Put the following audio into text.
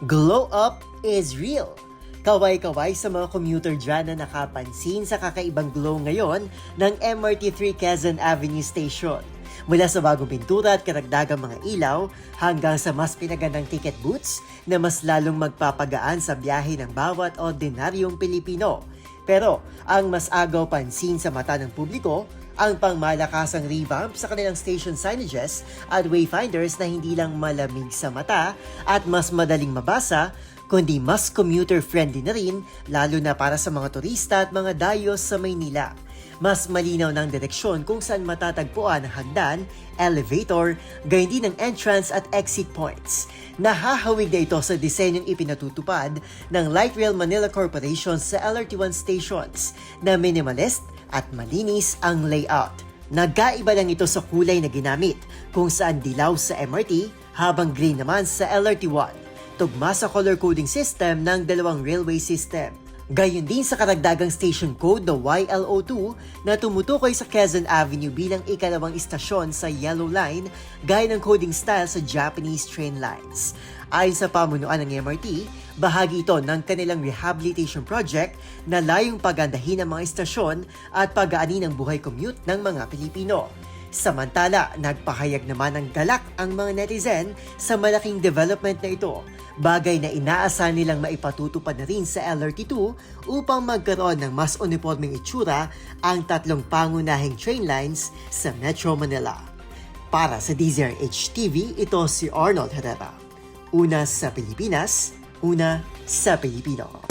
Glow up is real. Kaway-kaway sa mga commuter dyan na nakapansin sa kakaibang glow ngayon ng MRT3 Quezon Avenue Station. Mula sa bagong pintura at karagdagang mga ilaw hanggang sa mas pinagandang ticket booths na mas lalong magpapagaan sa biyahe ng bawat ordinaryong Pilipino. Pero ang mas agaw pansin sa mata ng publiko, ang pangmalakasang revamp sa kanilang station signages at wayfinders na hindi lang malamig sa mata at mas madaling mabasa, kundi mas commuter-friendly na rin, lalo na para sa mga turista at mga dayo sa Maynila. Mas malinaw ng direksyon kung saan matatagpuan ang hagdan, elevator, gayon din ang entrance at exit points. Nahahawig na ito sa disenyong ipinatutupad ng Light Rail Manila Corporation sa LRT1 stations na minimalist at malinis ang layout. Nagkaiba lang ito sa kulay na ginamit, kung saan dilaw sa MRT habang green naman sa LRT1. Tugma sa color coding system ng dalawang railway system. Gayon din sa karagdagang station code na YLO2 na tumutukoy sa Quezon Avenue bilang ikalawang istasyon sa Yellow Line gaya ng coding style sa Japanese train lines. Ayon sa pamunuan ng MRT, bahagi ito ng kanilang rehabilitation project na layong pagandahin ang mga istasyon at pagaanin ang buhay commute ng mga Pilipino. Samantala, nagpahayag naman ng galak ang mga netizen sa malaking development na ito, bagay na inaasahan nilang maipatutupad na rin sa LRT2 upang magkaroon ng mas uniformeng itsura ang tatlong pangunahing train lines sa Metro Manila. Para sa DZRH TV, ito si Arnold Herrera. Una sa Pilipinas, una sa Pilipino.